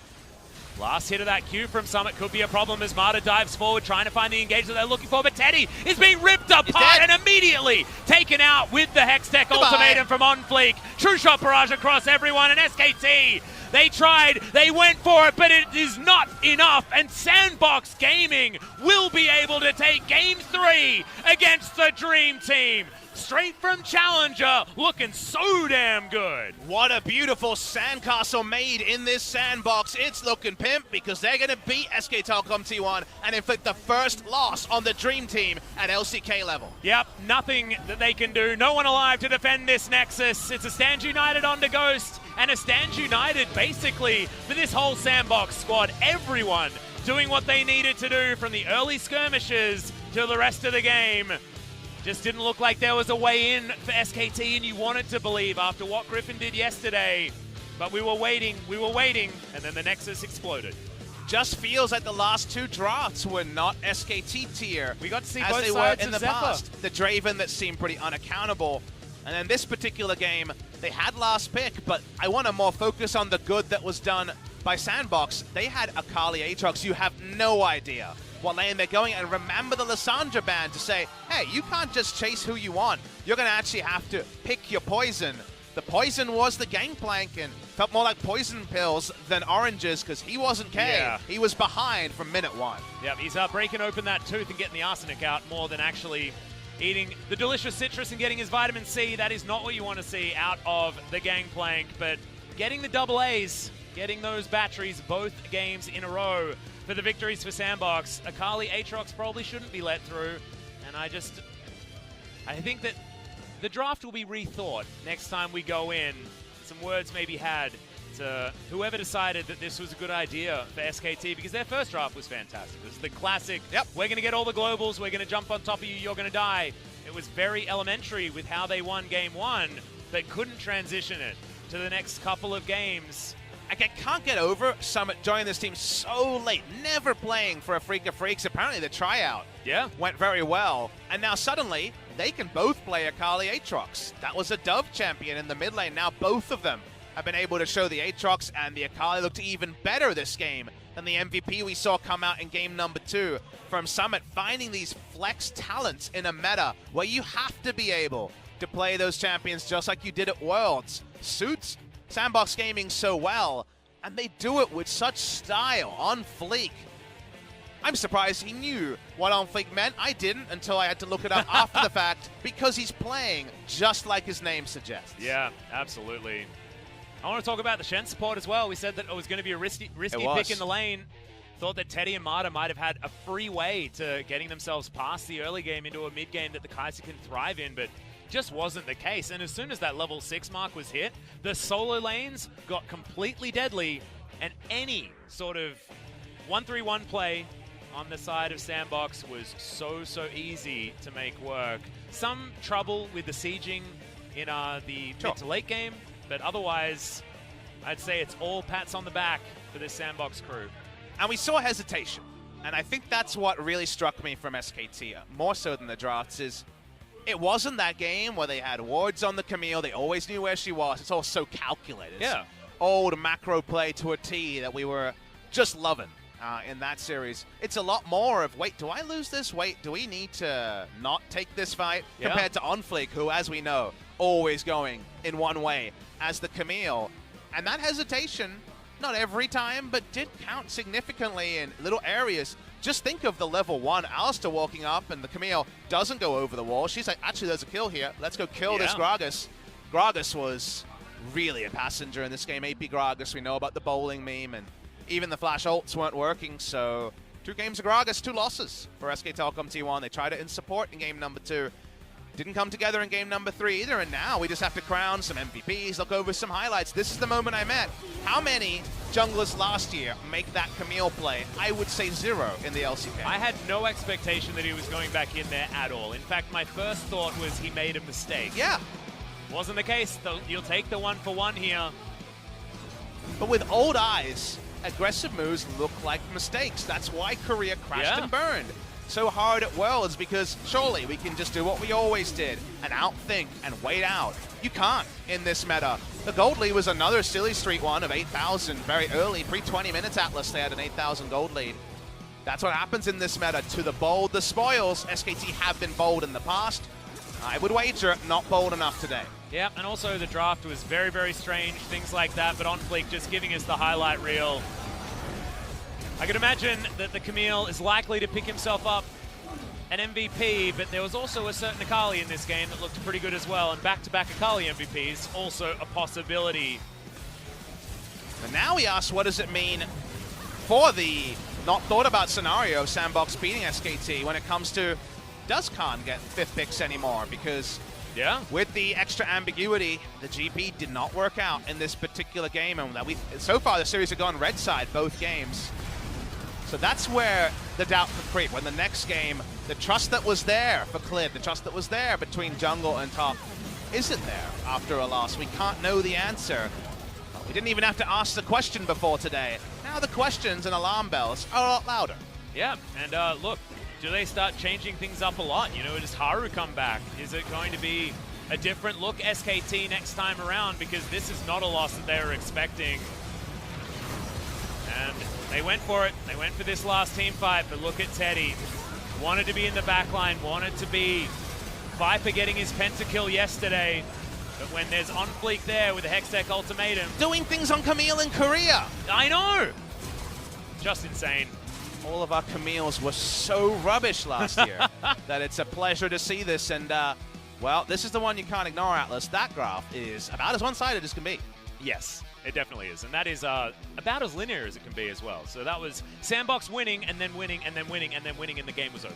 Last hit of that Q from Summit could be a problem as Marta dives forward, trying to find the engagement they're looking for, but Teddy is being ripped apart and immediately taken out with the Hextech ultimatum from On Fleek. True shot barrage across everyone, and SKT, they tried, they went for it, but it is not enough, and SANDBOX Gaming will be able to take Game 3 against the Dream Team. Straight from Challenger, looking so damn good. What a beautiful sandcastle made in this SANDBOX. It's looking pimp because they're going to beat SK Telecom T1 and inflict the first loss on the Dream Team at LCK level. Yep, nothing that they can do. No one alive to defend this Nexus. It's a Stand United onto Ghost and a Stand United basically for this whole SANDBOX squad. Everyone doing what they needed to do from the early skirmishes to the rest of the game. Just didn't look like there was a way in for SKT, and you wanted to believe after what Griffin did yesterday. But we were waiting, and then the Nexus exploded. Just feels like the last 2 drafts were not SKT tier. We got to see as both they sides were in the Zephyr. past. The Draven that seemed pretty unaccountable. And then this particular game, they had last pick, but I want to more focus on the good that was done by SANDBOX. They had Akali Aatrox. You have no idea what lane they're going, and remember the Lissandra ban to say, hey, you can't just chase who you want. You're going to actually have to pick your poison. The poison was the Gangplank, and felt more like poison pills than oranges because he wasn't K. Yeah. He was behind from minute 1. Yep, he's breaking open that tooth and getting the arsenic out more than actually eating the delicious citrus and getting his vitamin C. That is not what you want to see out of the Gangplank, but getting the double A's, getting those batteries both games in a row for the victories for SANDBOX. Akali Aatrox probably shouldn't be let through, and I think that the draft will be rethought next time we go in. Some words may be had to whoever decided that this was a good idea for SKT, because their first draft was fantastic. It was the classic, yep, we're going to get all the globals, we're going to jump on top of you, you're going to die. It was very elementary with how they won Game 1, but couldn't transition it to the next couple of games. I can't get over Summit joining this team so late, never playing for a Freak of Freaks. Apparently the tryout went very well, and now suddenly they can both play Akali Aatrox. That was a Dove champion in the mid lane. Now both of them have been able to show the Aatrox, and the Akali looked even better this game than the MVP we saw come out in game number 2 from Summit, finding these flex talents in a meta where you have to be able to play those champions just like you did at Worlds. Suits SANDBOX Gaming so well, and they do it with such style, on fleek. I'm surprised he knew what on fleek meant. I didn't until I had to look it up after the fact, because he's playing just like his name suggests. Yeah, absolutely. I want to talk about the Shen support as well. We said that it was going to be a risky pick in the lane. Thought that Teddy and Marta might have had a free way to getting themselves past the early game into a mid game that the Kaiser can thrive in, but just wasn't the case. And as soon as that level 6 mark was hit, the solo lanes got completely deadly, and any sort of 1-3-1 play on the side of SANDBOX was so easy to make work. Some trouble with the sieging in the mid to late game, but otherwise, I'd say it's all pats on the back for this SANDBOX crew. And we saw hesitation, and I think that's what really struck me from SKT, more so than the drafts, is it wasn't that game where they had wards on the Camille, they always knew where she was. It's all so calculated. Yeah. Old macro play to a T that we were just loving in that series. It's a lot more of, wait, do I lose this? Wait, do we need to not take this fight? Yeah. Compared to OnFleek, who, as we know, always going in one way as the Camille. And that hesitation, not every time, but did count significantly in little areas. Just think of the level 1 Alistar walking up, and the Camille doesn't go over the wall. She's like, actually, there's a kill here. Let's go kill this Gragas. Gragas was really a passenger in this game. AP Gragas, we know about the bowling meme, and even the flash ults weren't working, so 2 games of Gragas, 2 losses for SK Telecom T1. They tried it in support in game number 2. Didn't come together in game number 3 either, and now we just have to crown some MVPs, look over some highlights. This is the moment I meant. How many junglers last year make that Camille play? I would say 0 in the LCK. I had no expectation that he was going back in there at all. In fact, my first thought was he made a mistake. Yeah. Wasn't the case. You'll take the 1-for-1 here. But with old eyes, aggressive moves look like mistakes. That's why Korea crashed and burned so hard at Worlds, because surely we can just do what we always did and outthink and wait out. You can't in this meta. The gold lead was another silly street one of 8,000 very early, pre-20 minutes Atlas, they had an 8,000 gold lead. That's what happens in this meta. To the bold, the spoils. SKT have been bold in the past. I would wager not bold enough today. Yeah, and also the draft was very strange, things like that, but OnFleek just giving us the highlight reel. I can imagine that the Camille is likely to pick himself up an MVP, but there was also a certain Akali in this game that looked pretty good as well, and back-to-back Akali MVPs, also a possibility. And now we ask, what does it mean for the not thought about scenario of SANDBOX beating SKT when it comes to, does Khan get 5th picks anymore? Because with the extra ambiguity, the GP did not work out in this particular game, and that so far the series have gone red side both games. So that's where the doubt could creep. When the next game, the trust that was there for Clid, the trust that was there between jungle and top, isn't there after a loss. We can't know the answer. We didn't even have to ask the question before today. Now the questions and alarm bells are a lot louder. Yeah, and look, do they start changing things up a lot? You know, does Haru come back? Is it going to be a different look SKT next time around? Because this is not a loss that they were expecting. And they went for it. They went for this last team fight, but look at Teddy. Wanted to be in the backline, wanted to be Viper getting his pentakill yesterday. But when there's OnFleek there with a Hextech ultimatum. Doing things on Camille in Korea. I know! Just insane. All of our Camille's were so rubbish last year that it's a pleasure to see this. And, well, this is the one you can't ignore, Atlas. That graph is about as one-sided as can be. Yes. It definitely is, and that is about as linear as it can be as well. So that was SANDBOX winning, and then winning, and then winning, and then winning, and the game was over.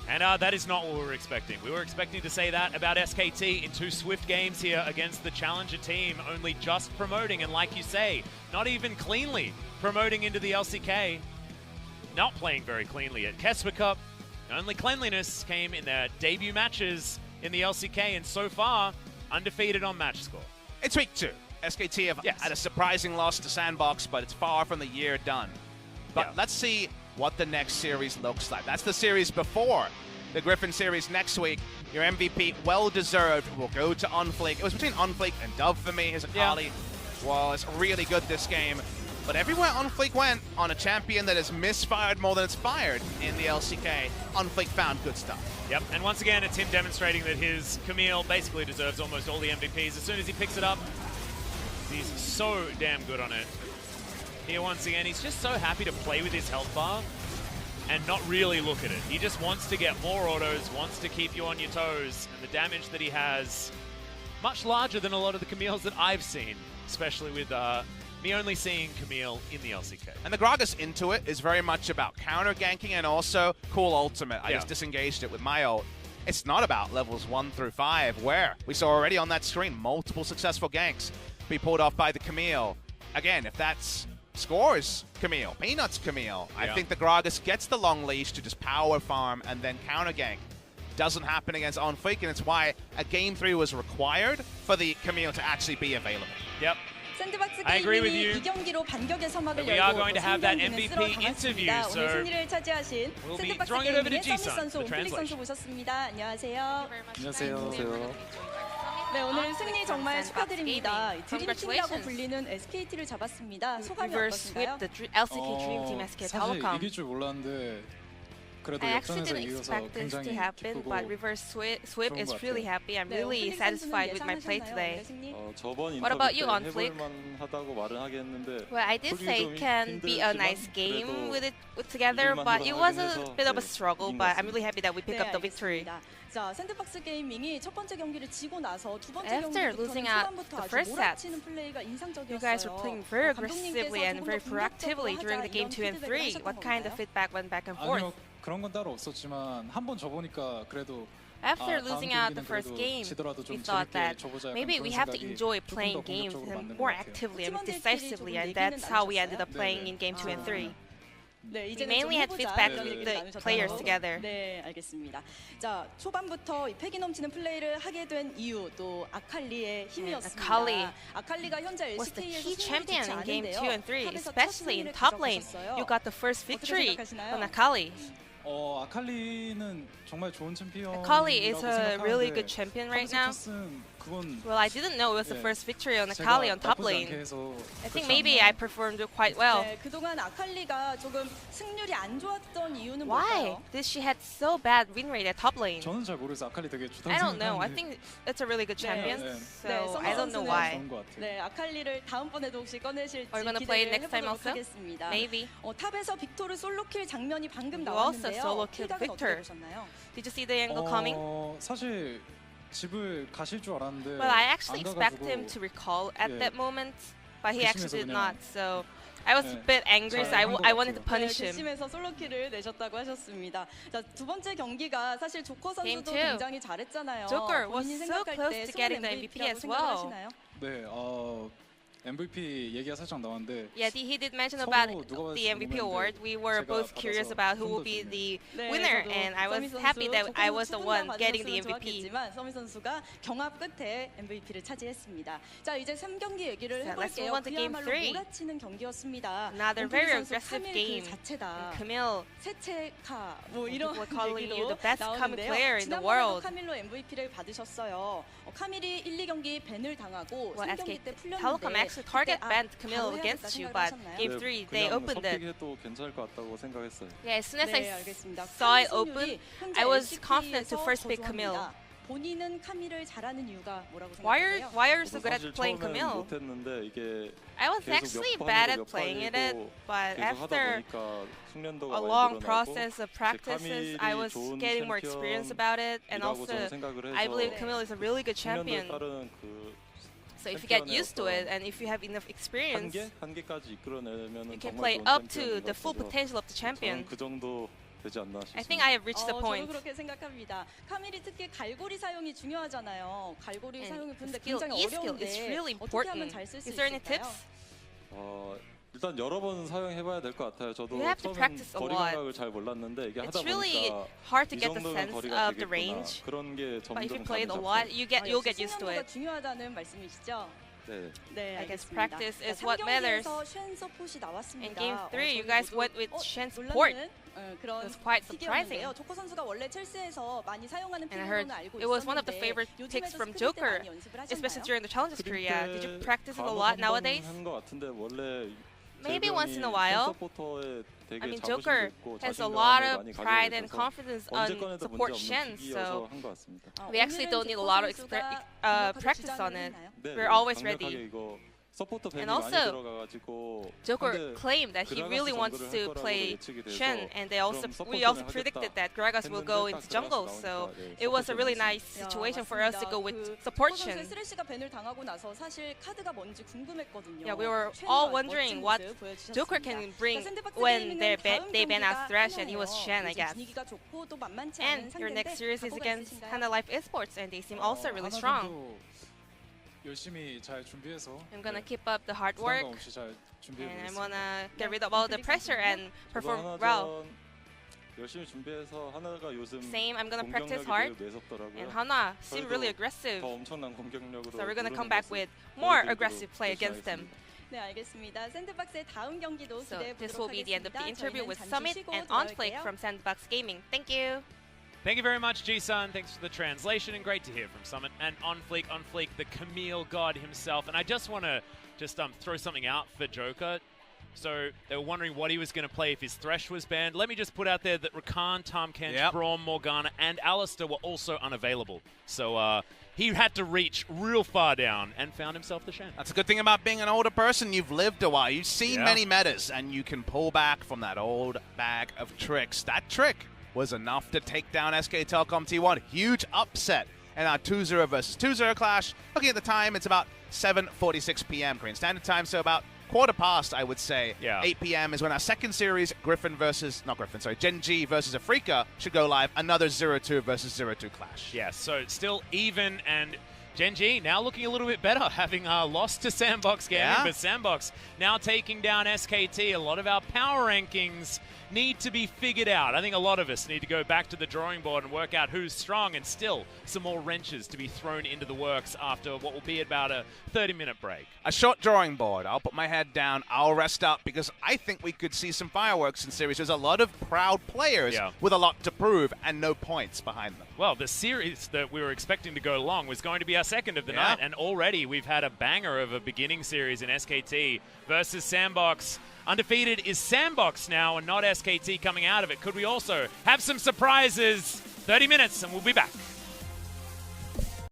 And that is not what we were expecting. We were expecting to say that about SKT in 2 swift games here against the challenger team, only just promoting, and like you say, not even cleanly promoting into the LCK. Not playing very cleanly at Kesper Cup. Only cleanliness came in their debut matches in the LCK, and so far, undefeated on match score. It's week 2. SKT have had a surprising loss to SANDBOX, but it's far from the year done. But let's see what the next series looks like. That's the series before the Griffin series next week. Your MVP, well-deserved, will go to Onfleek. It was between Onfleek and Dove for me. His Akali was really good this game. But everywhere Onfleek went on a champion that has misfired more than it's fired in the LCK, Onfleek found good stuff. Yep, and once again, it's him demonstrating that his Camille basically deserves almost all the MVPs. As soon as he picks it up, he's so damn good on it. Here once again, he's just so happy to play with his health bar and not really look at it. He just wants to get more autos, wants to keep you on your toes, and the damage that he has, much larger than a lot of the Camille's that I've seen, especially with me only seeing Camille in the LCK. And the Gragas into it is very much about counter ganking and also cool ultimate. I just disengaged it with my ult. It's not about levels 1 through 5, where we saw already on that screen multiple successful ganks be pulled off by the Camille. Again, if that's scores Camille, Peanuts Camille, I think the Gragas gets the long leash to just power farm and then counter gank. Doesn't happen against Onfleek, and it's why a Game 3 was required for the Camille to actually be available. Yep. I agree with you. We are going to have that MVP interview, so we'll be throwing it over to Ji-sun for the translation. 네, 오늘 승리 정말 축하드립니다. 드림팀이라고 불리는 SKT를 잡았습니다. 소감이 어떠신가요? The LCK Dream Team SK Telecom. 사실 이길 줄 몰랐는데 그래도 I actually 역전에서 didn't 이겨서 expect this to 굉장히 happen, 기쁘고 but Reverse Sweep is really happy. I'm 네, really 오플릭 satisfied with 선수는 my play today. 예상하셨나요? 저번 What about you, 인터뷰 때 Onfleek? 해볼만 하다고 말은 하겠는데 Well, I did say it can be a nice game with together, but it was a bit of a struggle. But I'm really happy that we pick up the victory. 자, 샌드박스 게이밍이 첫 번째 경기를 지고 나서 두 번째 After 경기부터는 losing out 초반부터 the 아주 first set, 몰아치는 플레이가 인상적이었어요. You guys were playing very aggressively and very proactively during the game 2 and 3. What kind of feedback went back and forth? 아니요 그런 건 따로 없었지만 한 번 져보니까 그래도 After losing out the first game, we thought that maybe we have to enjoy playing games and more actively and decisively, and that's how we ended up playing in game 2 and 3. 네, We mainly had feedback with the players together. 네, 알겠습니다. 자, 초반부터 이 패기 넘치는 플레이를 하게 된 이유 또 아칼리의 힘이었습니다. 아칼리가 현재 Was the LCK에서 key champion in game 2 and 3, 탑에서 especially in 첫 top 승리를 lane. 가져가셨어요. You got the first victory 어떻게 생각하시나요? on Akali. 아칼리는 정말 좋은 챔피언이라고 Akali is a really 생각하는데 good champion right now. 그건 Well, I didn't know it was the 예, first victory on Akali on top 나쁘지 않게 lane. 해서 I think 그렇지 maybe 않나. I performed quite well. 네, 그동안 아칼리가 조금 승률이 안 좋았던 이유는 Why 뭘까요? did she had so bad win rate at top lane? 저는 잘 모르겠어요. 아칼리 되게 좋다고 I don't know. I 생각하는데 think it's a really good champion. 네. So I don't know 선수는 why. 좋은 것 같아요. 네, 아칼리를 다음번에도 혹시 꺼내실지 Are you gonna play it 기대를 next time 해보도록 also? 하겠습니다. Maybe. 탑에서 빅토르 솔로킬 장면이 방금 You also 나왔는데요. solo killed 킬각은 어떻게 Victor. 보셨나요? Did you see the angle coming? 사실 집을 가실 줄 알았는데 Well, I actually 안 expect 가가지고 him to recall at 예. that moment, but he actually 괘씸해서 did 그냥 not. So I was a bit angry, so 잘한 것 I wanted to 같아요. punish him. 괘씸해서 솔로킬을 내셨다고 하셨습니다. 자, 두 번째 경기가 사실 조커 Game 선수도 two. 굉장히 잘했잖아요. Joker was 본인이 so 생각할 close 때 to 수원 getting the MVP MVP라고 as 생각을 well. 하시나요? 네, MVP 얘기가 살짝 나왔는데 Yeah, he did mention 서로 about 누가 the MVP award. We were 제가 both curious 받아서 about who will 좀 더 be 좋네요. the 네, winner, 저도 and I was 서미 happy 선수, that I 조커 was the 선수 one 두분 다 getting the 받으셨으면 MVP. 좋았겠지만 서미 선수가 경합 끝에 MVP를 차지했습니다. 자, 이제 3경기 얘기를 So let's 해볼게요. move on to game 그야말로 three. 몰아치는 경기였습니다. Another 옹프리 very 선수 aggressive 카밀 game. 그 자체다. Camille, 세체카 뭐 이런 People calling you 얘기도 the best comic 나오는데요. player in the 지난번에도 world. 카밀로 MVP를 받으셨어요. 카밀이 1, 2경기 밴을 당하고 well, 3경기 SK 때 풀렸는데 Telecom actually target 그때 banned Camille 바로 against 해야겠다 you, 생각을 but 하셨나요? game 3 they 그냥 opened it. 선택해도 괜찮을 것 같다고 생각했어요. Yeah, as soon as 네, I 알겠습니다. saw it 카밀 open, 승률이 현재 I was LCK confident to 에서 first pick 저조합니다. Camille. 본인은 카밀을 잘하는 이유가 뭐라고 Why 생각하세요? are you so good 사실 at playing 처음엔 Camille? 못했는데 이게 I was 계속 actually 몇 bad 번이고 at 몇 playing it, 번이고 but 계속 하다 after 보니까 숙련도가 a 많이 long 늘어나고 process of practices, I was 좋은 getting more experience about it, and 챔피언이라고 also 저는 생각을 해서 I believe Camille is a really good 숙련도에 champion. 따른 그 So if you get 챔피언의 used to it, 어떤 and if you have enough experience, 한계까지 이끌어내면은 you can 정말 play 좋은 up to the 챔피언인 것 full 같아서 potential of the champion. 저는 그 정도 되지 않나 싶습니다. I think I have reached the 저도 point. 그렇게 생각합니다. 카밀이 특히 갈고리 사용이 중요하잖아요. 갈고리 And 사용이 근데 skill, 굉장히 E-skill 어려운데 is really 어떻게 하면 important. 잘 쓸 수 Is there any 있을까요? tips? 일단 여러 번 사용해봐야 될 것 같아요. 저도 You have to 처음엔 practice a 거리 lot. 감각을 잘 몰랐는데 이게 It's 하다 really 보니까 hard to 이 get the 정도면 sense 거리가 of the 되겠구나. range. 그런 게 But if you 점점 play 감이 it a 잡혀요. lot, you'll 역시 get used to 숙련도가 it. 중요하다는 말씀이시죠? 네. 네, I guess 알겠습니다. practice 자, is what matters. 3경기에서 쉔 서폿이 나왔습니다. In game 3, you 저희 guys 모두, went with Shen support. 놀라는, 그런 It was quite surprising. 픽이었는데요. 조커 선수가 원래 첼시에서 많이 사용하는 And I heard 픽으로는 알고 it was one of the 있었는데 favorite picks 요즘에도 from 스크린 때 Joker, 많이 연습을 especially 하셨나요? during the Challengers Korea. Did you practice it a 간혹 lot 한번 nowadays? 한것 같은데 원래 Maybe 제 once in a 병이 while. 서포터에 되게 I mean, 자부심도 Joker 있고 has a 자신감을 lot of 많이 pride 가지고 and 있어서 confidence 언제 on 꺼내도 support 문제 Shen, 없는 픽이어서 so 한 것 같습니다. we actually don't need a lot of practice on it. 네, We're always 강력하게 ready. 이거 서포터 뱀이 And 많이 also, 들어가가지고 Joker 상대 claimed that he really wants 그라가스 to 정글을 할 play 거라고 예측이 돼서 Shen, and 그럼 we also 서포터는 predicted 하겠다 that Gragas will go 했는데 into 딱 jungle, 그라가스 so 나오니까, 네, it was a really 서포터는 nice situation for us to go with support 조커 선수의 Shen. 쓰레쉬가 밴을 당하고 나서 사실 카드가 뭔지 궁금했거든요. Yeah, we were 쉔이 all 멋진 wondering 모습 what 보여주셨습니다. Joker can bring 자, 샌드박스 when 게이밍은 they 다음 ban out 경기가 Thresh, and he was 하나예요. Shen, I 요즘 guess. 분위기가 좋고 또 만만치 And 않은 your next 상대인데 series is 각오가 against 있으신가요? Hana Life Esports, and they seem also really strong. 열심히 잘 준비해서 I'm gonna keep up the hard 부담감 work, 없이 잘 준비해 and I'm 보겠습니다. gonna get rid of all the pressure and 저도 perform well. 하나전 열심히 준비해서 하나가 요즘 Same, I'm gonna practice 공격력이 hard, 매우 매섭더라고요. and Hana seem really 저희도 aggressive, 더 엄청난 공격력으로 so we're gonna come 누르는 back 모습 with more 보여드리도록 aggressive play 열심히 against them. 하겠습니다. 네, 알겠습니다. 샌드박스의 다음 경기도 So 기대해 this 보도록 will be the end of the 하겠습니다. interview 저희는 with 잠시 Summit 쉬고 and OnFlake 돌아올게요. from SANDBOX Gaming. Thank you. Thank you very much, Ji-san. Thanks for the translation, and great to hear from Summit and on Fleek, the Camille god himself. And I just want to throw something out for Joker. So they were wondering what he was going to play if his Thresh was banned. Let me just put out there that Rakan, Tahm Kench, Braum, Morgana, and Alistair were also unavailable. So he had to reach real far down and found himself the Shen. That's a good thing about being an older person. You've lived a while. You've seen many metas, and you can pull back from that old bag of tricks. That trick was enough to take down SK Telecom T1. Huge upset in our 2-0 versus 2-0 clash. Looking at the time, it's about 7:46 p.m. Korean Standard Time, so about quarter past, I would say. Yeah. 8 p.m. is when our second series, Gen.G versus Afrika, should go live. Another 0-2 versus 0-2 clash. Yeah, so still even, and Gen.G now looking a little bit better, having lost to SANDBOX Gaming, but SANDBOX now taking down SKT. A lot of our power rankings need to be figured out. I think a lot of us need to go back to the drawing board and work out who's strong, and still some more wrenches to be thrown into the works after what will be about a 30-minute break. A short drawing board. I'll put my head down. I'll rest up because I think we could see some fireworks in series. There's a lot of proud players with a lot to prove and no points behind them. Well, the series that we were expecting to go long was going to be our second of the night, and already we've had a banger of a beginning series in SKT versus SANDBOX. Undefeated is SANDBOX now and not SKT coming out of it. Could we also have some surprises? 30 minutes and we'll be back.